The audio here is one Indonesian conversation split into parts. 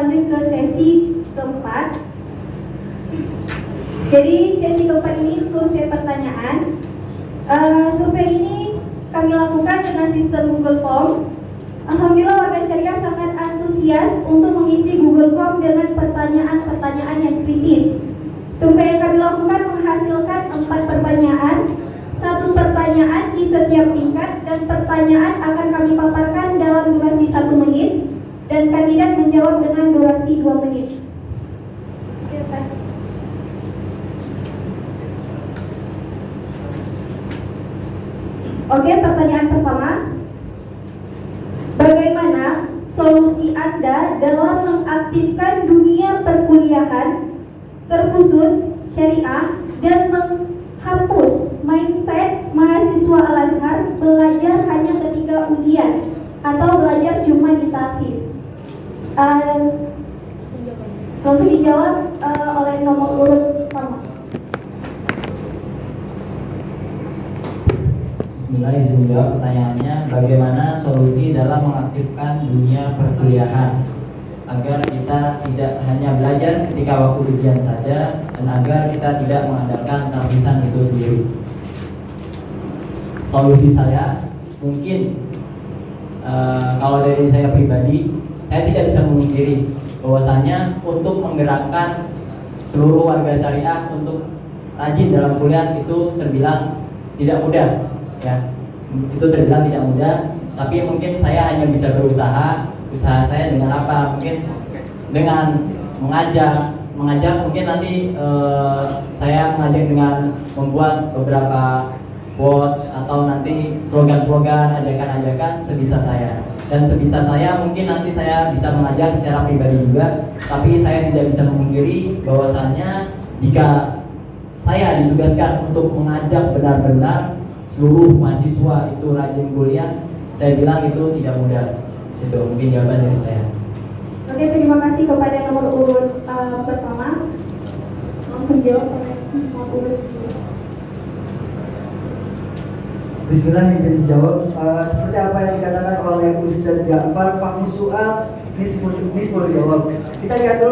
lanjut ke sesi keempat. Jadi sesi keempat ini survei pertanyaan. Survei ini kami lakukan dengan sistem Google Form. Alhamdulillah warga syariah sangat antusias untuk mengisi Google Form dengan pertanyaan-pertanyaan yang kritis. Survei yang kami lakukan menghasilkan 4 pertanyaan, 1 pertanyaan di setiap tingkat, dan pertanyaan akan kami paparkan dalam durasi 1 menit dan kandidat menjawab dengan durasi 2 menit. Oke, pertanyaan pertama. Bagaimana solusi Anda dalam mengaktifkan dunia perkuliahan terkhusus syariah dan menghapus mindset mahasiswa Al-Azhar belajar hanya ketika ujian atau belajar cuma di talqis? Langsung dijawab oleh nomor urut pertama. Bismillahirrahmanirrahim. Pertanyaannya, bagaimana solusi dalam mengaktifkan dunia perkuliahan agar kita tidak hanya belajar ketika waktu ujian saja dan agar kita tidak mengandalkan talqisan itu sendiri? Solusi saya mungkin kalau dari saya pribadi, saya tidak bisa memungkiri bahwasanya untuk menggerakkan seluruh warga syariah untuk rajin dalam kuliah itu terbilang tidak mudah. Ya, itu terbilang tidak mudah, tapi mungkin saya hanya bisa berusaha. Usaha saya dengan apa? Mungkin dengan mengajak mungkin nanti saya mengajak dengan membuat beberapa quotes atau nanti slogan-slogan, ajakan-ajakan sebisa saya. Dan sebisa saya mungkin nanti saya bisa mengajak secara pribadi juga, tapi saya tidak bisa memungkiri bahwasannya jika saya ditugaskan untuk mengajak benar-benar seluruh mahasiswa itu rajin kuliah, saya bilang itu tidak mudah. Itu mungkin jawaban dari saya. Oke, terima kasih kepada nomor urut pertama. Langsung jawab nomor urut. Bismillah, yang dijawab seperti apa yang dikatakan oleh Ustaz Ja'far, Fahmi soal nisbul jawab. Kita lihat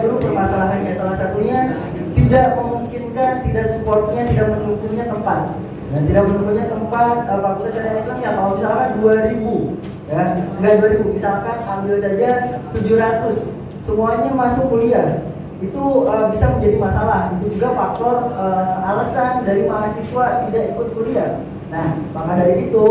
dulu permasalahannya. Salah satunya tidak memungkinkan, tidak supportnya, tidak mendukungnya tempat. Dan tidak mendukungnya tempat Fakultas Syariah Islam ya, kalau misalkan 2000 ya, enggak 2000, misalkan ambil saja 700 semuanya masuk kuliah, itu bisa menjadi masalah. Itu juga faktor alasan dari mahasiswa tidak ikut kuliah. Nah, maka dari itu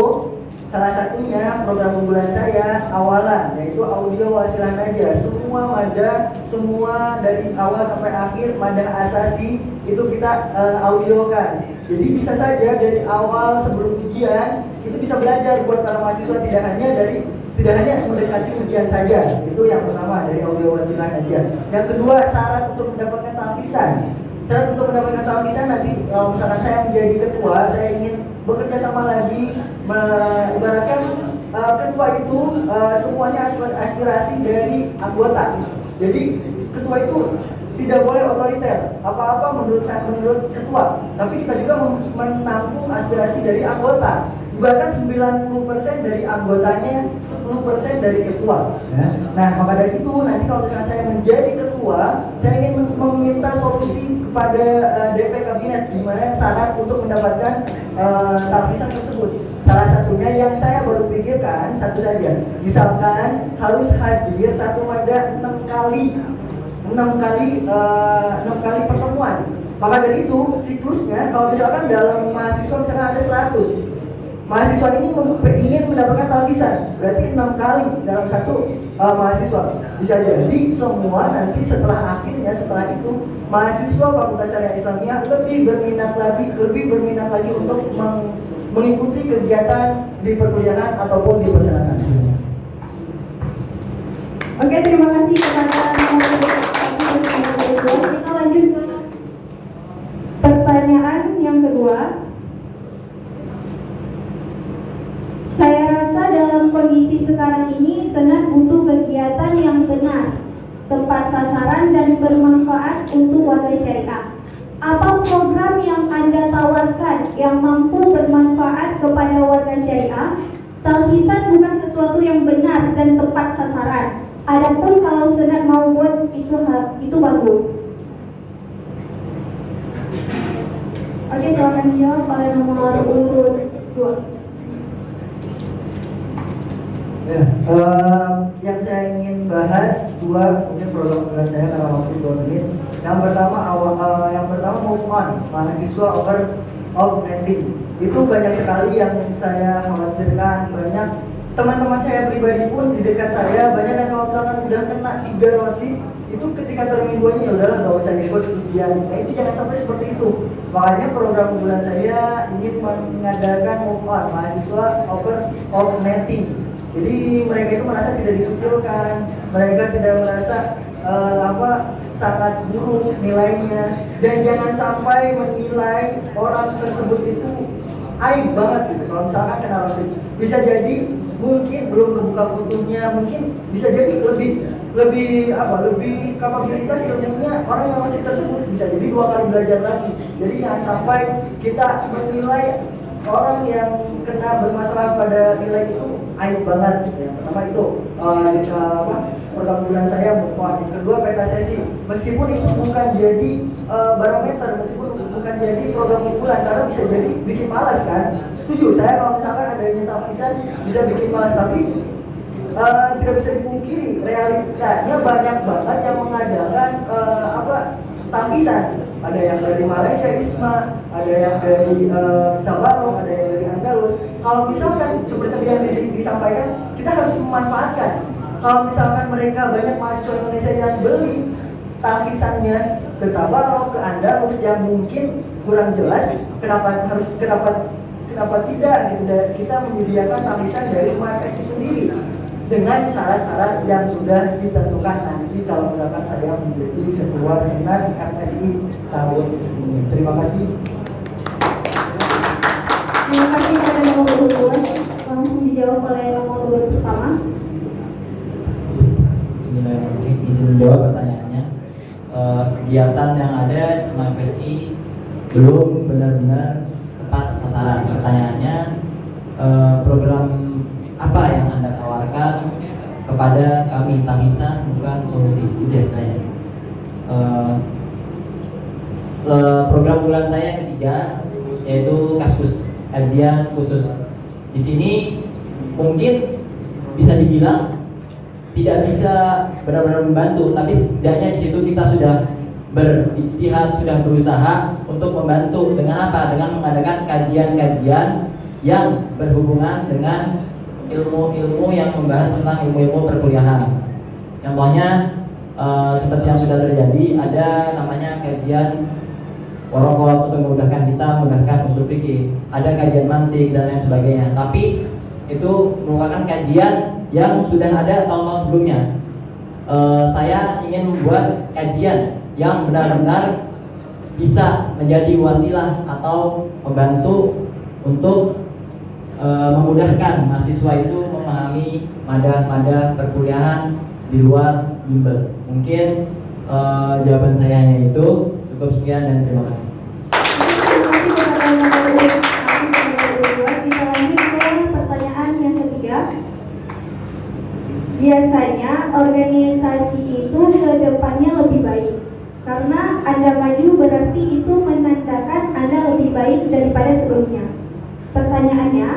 salah satunya program unggulan saya awalan, yaitu audio wasilah najah. Semua mada, semua dari awal sampai akhir mada asasi itu kita audiokan. Jadi bisa saja dari awal sebelum ujian itu bisa belajar buat para mahasiswa, tidak hanya mendekati ujian saja. Itu yang pertama dari audio wasilah najah. Yang kedua, syarat untuk mendapatkan talqisan. Syarat untuk mendapatkan talqisan nanti kalau misalkan saya menjadi ketua, saya ingin bekerja sama lagi, ibaratkan ketua itu semuanya aspirasi dari anggota. Jadi ketua itu tidak boleh otoriter, apa-apa menurut ketua, tapi kita juga menampung aspirasi dari anggota. Bahkan 90% dari anggotanya, 10% dari ketua. Nah, maka dari itu nanti kalau misalkan saya menjadi ketua, saya ingin meminta solusi kepada DP kabinet gimana syarat untuk mendapatkan talqisan tersebut. Salah satunya yang saya baru pikirkan satu saja, misalkan harus hadir satu mada 6 kali pertemuan. Maka dari itu siklusnya kalau misalkan dalam mahasiswa misalkan ada 100 mahasiswa ini ingin mendapatkan talqisan, berarti 6 kali dalam satu mahasiswa. Bisa jadi semua nanti setelah itu mahasiswa Fakultas Syariah Islamiyah lebih berminat lagi untuk mengikuti kegiatan di perkuliahan ataupun di persenatan. Oke, terima kasih kepada nomor urut. Kita lanjut ke pertanyaan yang kedua. Saya rasa dalam kondisi sekarang ini senat butuh kegiatan yang benar, tepat sasaran dan bermanfaat untuk warga syariah. Apa program yang Anda tawarkan yang mampu bermanfaat kepada warga syariah? Talqisan bukan sesuatu yang benar dan tepat sasaran. Adapun kalau senat mau buat itu bagus. Oke, silakan dijawab oleh nomor urut 2. Ya, yang saya ingin bahas dua mungkin program unggulan saya karena waktu 2 menit. Yang pertama move on, mahasiswa of netting. Itu banyak sekali yang saya khawatirkan. Banyak teman-teman saya pribadi pun di dekat saya banyak yang kalau misalkan udah kena 3 rosi itu ketika termin 2-nya ya udahlah nggak usah ikut ujian. Nah itu jangan sampai seperti itu. Makanya program unggulan saya ingin mengadakan move on, mahasiswa of netting. Jadi mereka itu merasa tidak dikucilkan, mereka tidak merasa sangat buruk nilainya, dan jangan sampai menilai orang tersebut itu aib banget gitu. Kalau misalkan kena rosit, bisa jadi mungkin belum kebuka fotonya, mungkin bisa jadi lebih kapabilitas ilmunya orang yang rosit tersebut bisa jadi 2 kali belajar lagi. Jadi jangan sampai kita menilai orang yang kena bermasalah pada nilai itu aib banget gitu. Yang pertama itu program unggulan saya. Yang kedua peta sesi, meskipun itu bukan jadi barometer, meskipun bukan jadi program unggulan karena bisa jadi bikin malas kan. Setuju saya kalau misalkan adanya tapisan bisa bikin malas, tapi tidak bisa dipungkiri realitanya banyak banget yang mengadakan tapisan. Ada yang dari Malaysia ISMA, ada yang dari Tabarok, ada yang dari Andalus. Kalau misalkan seperti yang disampaikan, kita harus memanfaatkan. Kalau misalkan mereka banyak mahasiswa Indonesia yang beli tapisannya ke Tabarok, ke Andalus yang mungkin kurang jelas, kenapa tidak gitu, kita menyediakan tapisan dari Smart FSI sendiri dengan syarat-syarat yang sudah ditentukan nanti kalau misalkan saya menjadi ketua senat FSI tahun ini. Terima kasih. Terima kasih pada nomor urut 2. Langsung dijawab oleh nomor urut pertama. Bismillahirrahmanirrahim. Izin menjawab pertanyaannya. Kegiatan yang ada di Smart FSI belum benar-benar tepat sasaran. Pertanyaannya, program apa yang Anda tawarkan kepada kami? Tapisan bukan solusi. Itu ya saya. Program unggulan saya yang ketiga yaitu Kaskus, kajian khusus. Di sini mungkin bisa dibilang tidak bisa benar-benar membantu, tapi setidaknya di situ kita sudah berijtihad, sudah berusaha untuk membantu. Dengan apa? Dengan mengadakan kajian-kajian yang berhubungan dengan ilmu-ilmu yang membahas tentang ilmu-ilmu perkuliahan. Contohnya seperti yang sudah terjadi, ada namanya kajian warokot untuk memudahkan kita, memudahkan usul fikih, ada kajian mantik dan lain sebagainya. Tapi itu merupakan kajian yang sudah ada tahun-tahun sebelumnya. Saya ingin membuat kajian yang benar-benar bisa menjadi wasilah atau membantu untuk memudahkan mahasiswa itu memahami madah-madah perkuliahan di luar bimbel. Mungkin jawaban saya hanya itu. Cukup sekian dan terima kasih. Kita lanjut ke pertanyaan yang ketiga. Biasanya organisasi itu ke depannya lebih baik. Karena Anda maju berarti itu menandakan Anda lebih baik daripada sebelumnya. Pertanyaannya,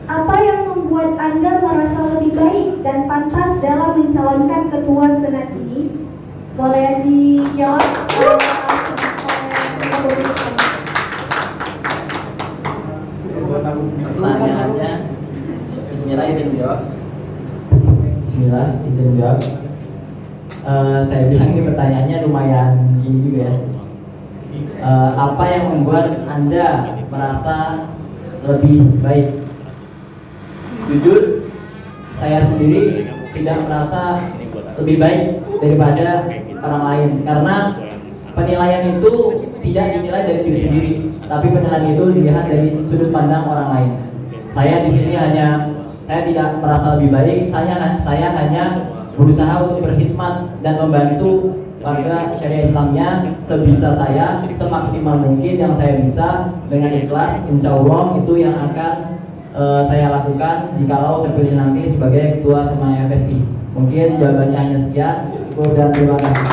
apa yang membuat Anda merasa lebih baik dan pantas dalam mencalonkan ketua senat ini? Boleh dijawab Pertanyaannya, Bismillah izin jawab. Bismillah izin jawab. Saya bilang ini pertanyaannya lumayan ini juga ya. Apa yang membuat Anda merasa lebih baik? Jujur, saya sendiri tidak merasa lebih baik daripada orang lain, karena penilaian itu tidak dinilai dari diri sendiri, tapi penilaian itu dilihat dari sudut pandang orang lain. Saya di sini saya tidak merasa lebih baik. Saya hanya berusaha untuk berkhidmat dan membantu warga syariah Islamnya sebisa saya, semaksimal mungkin yang saya bisa dengan ikhlas. Insya Allah itu yang akan saya lakukan jikalau terpilih nanti sebagai ketua Semuanya FSI. Mungkin jawabannya hanya sekian. Syukur dan terima kasih.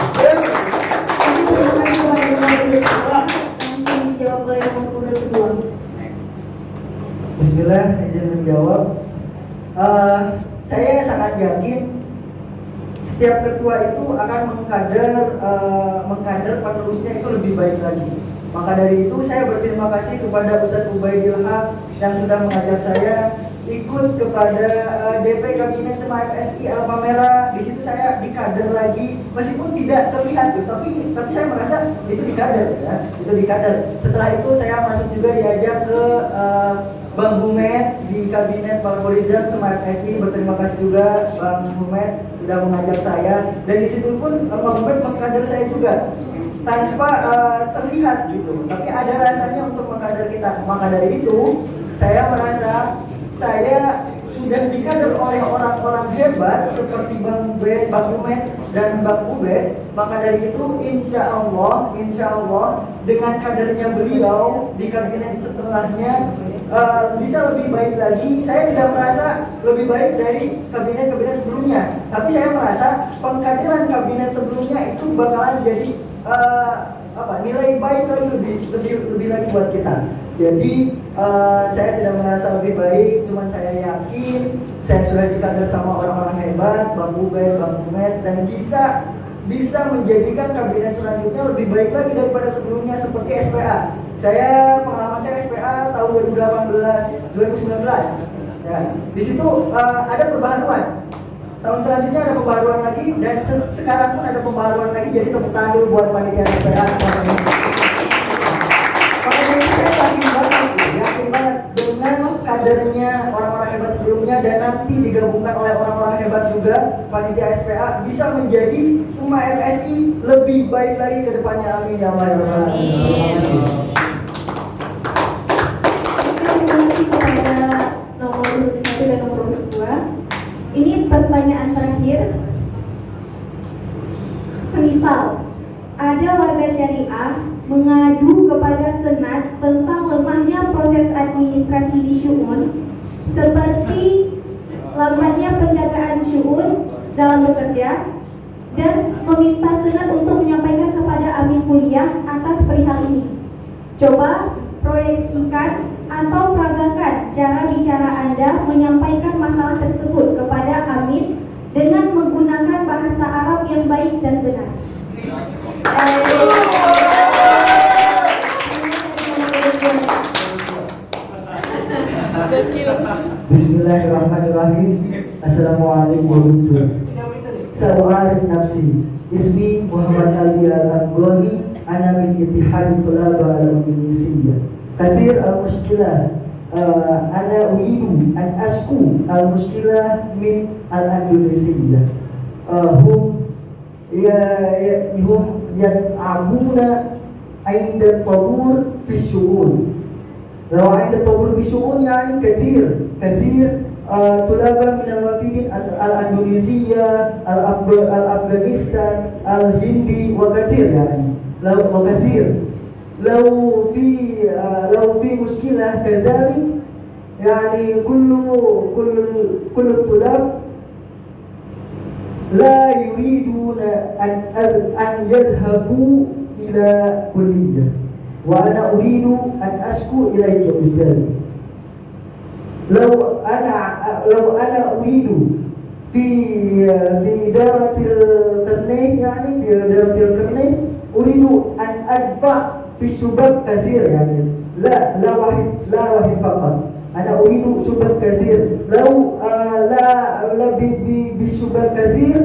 Langsung dijawab oleh nomor urut kedua. Bismillah, izin menjawab. Saya sangat yakin setiap ketua itu akan mengkader penerusnya itu lebih baik lagi. Maka dari itu saya berterima kasih kepada Ustadz Ubaidil Haq yang sudah mengajak saya ikut kepada DP Kabinet Sema FSI Alfa Merah. Di situ saya dikader lagi, meskipun tidak terlihat, tapi saya merasa itu dikader, ya, itu dikader. Setelah itu saya masuk juga diajak ke Bang Humed di Kabinet Bang Rizal Sema FSI. Berterima kasih juga Bang Humed sudah mengajak saya, dan di situ pun Bang Humed mengkader saya juga tanpa terlihat gitu, tapi ada rasanya untuk mengkader kita. Maka dari itu saya merasa saya sudah dikader oleh orang-orang hebat seperti Bang B, Bang Umed, dan Bang Ube. Maka dari itu insya Allah dengan kadernya beliau di kabinet setelahnya bisa lebih baik lagi. Saya tidak merasa lebih baik dari kabinet-kabinet sebelumnya, tapi saya merasa pengkaderan kabinet sebelumnya itu bakalan jadi nilai baik lagi, lebih lagi buat kita. Jadi saya tidak merasa lebih baik, cuman saya yakin saya sudah dikader sama orang-orang hebat, Bang Ubed, Bang Umed, dan bisa menjadikan kabinet selanjutnya lebih baik lagi daripada sebelumnya seperti SPA. Pengalaman saya SPA tahun 2019. Ya, di situ ada perbaharuan. Tahun selanjutnya ada pembaharuan lagi, dan sekarang pun ada pembaharuan lagi. Jadi tepuk tangan dulu buat panitia SPA. Makanya saya yakin banget dengan kadernya orang-orang hebat sebelumnya, dan nanti digabungkan oleh orang-orang hebat juga, panitia SPA bisa menjadi Sema FSI lebih baik lagi ke depannya. Amin ya Allah ya Rabbal Alamin. Terima kasih kepada nomor urut 1 dan nomor urut 2. Ini pertanyaan terakhir. Semisal ada warga syariah mengadu kepada Senat tentang lemahnya proses administrasi di Syu'un, seperti lambatnya penjagaan Syu'un dalam bekerja, dan meminta Senat untuk menyampaikan kepada Amin Kuliah atas perihal ini. Coba proyeksikan atau peragakan cara bicara Anda menyampaikan masalah tersebut kepada Amin dengan menggunakan bahasa Arab yang baik dan benar. Bismillahirrahmanirrahim. Assalamualaikum warahmatullahi wabarakatuh. Sa'u'arif nafsi. Ismi Muhammad Ali Al-Afghani. Ana min Ittihad Tulaba Al-Indonesia. Kathir al-mushkilah. Ana uridu an asku al-mushkilah min al-Indonesia. Hum yad'abuna inda tabur fi syu'un. لو عند الطابور في شؤون يعني كثير طلبة من الوافدين الأندونيسية الأفغانستان الهندي وكثير يعني لو في مشكلة كذلك يعني كل الطلاب لا يريدون أن يذهبوا إلى كلية، وأنا أريد أن أشكو إليك أستاذ. لو أنا أريد في إدارة القرنين، يعني في إدارة القرنين أريد أن أدفع في الشباب كثير، يعني لا واحد فقط. أنا أريد شباب كثير. لو لا بالشباب كثير،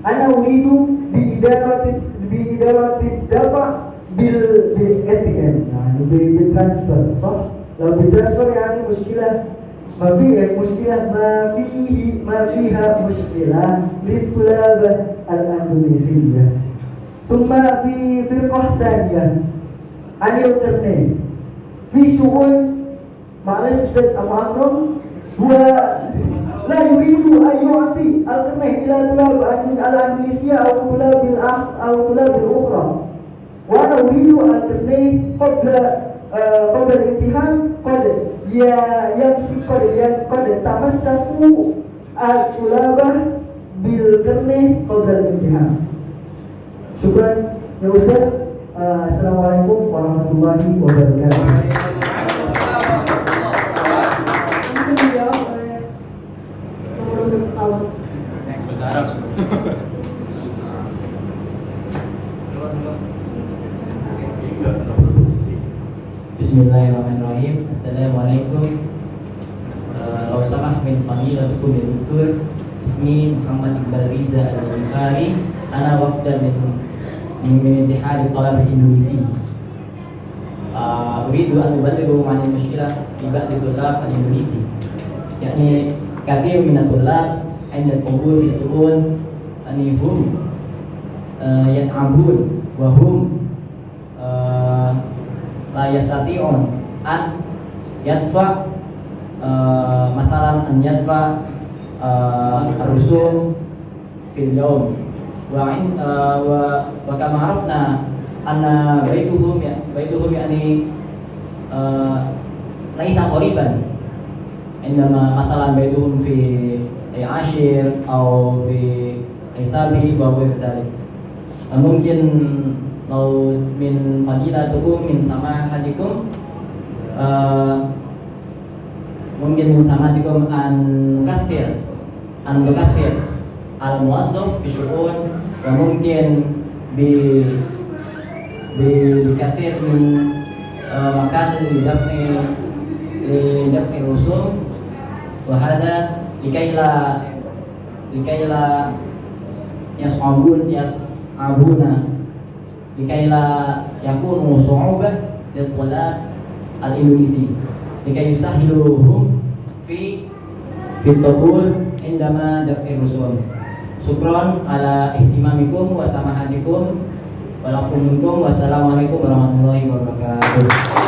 أنا أريد بإدارة الدفع بالATM، يعني بالترانسفر، صح؟ لو بالترانسفر يعني مشكلة ما فيها مشكلة للطلاب الأندونيسية. ثم في فرقة ثانية عن القرنين في شؤون، معلش أستاذ أبو عمرو، هو لا يريد أن يعطي القرنين إلى طلاب الأندونيسية أو طلاب الأخرى، وأنا أريد القرنين قبل الامتحان قد تمسكوا الطلبة بالقرن karena qadar imtihan. Syukran ya Ustaz. Assalamualaikum warahmatullahi wabarakatuh. Mungkin dijawab oleh pengurus pertama. Bismillahirrahmanirrahim. Assalamualaikum. Lau samah min fadilatukum ya Doktor. Ismi Muhammad Iqbal Riza Al-Ghifari. Ana wafda min Ittihad Talabah Indonesia. Uridu an uballighu ma'al mushkilah fi ba'd al-tulab al-Indonesia. Yani kathir min al-tulab 'inda al-qubul fi su'un anihum yat'abun wa hum la yastati'un an yadfa masalan an yadfa ar-rusum fil yawm wa kama arafna anna baituhum yani laisa qariban indama masalan baituhum fi ashir atau fi hisabi wa ghairi dzalik. Mungkin lau min fadilatukum min samahatikum mungkin min samahatikum an kathir al muwazzaf fi syu'un wa mungkin bi kathir min makan li daf'i rusum wa hada likaila yas'abuna likaila yakunu su'ubah lil tulab al-Indonesia likai yusahiluhum fi qabul indama daf'i rusum. Syukron ala ihtimamikum wa samahatikum wa lafu minkum. Wassalamualaikum warahmatullahi wabarakatuh.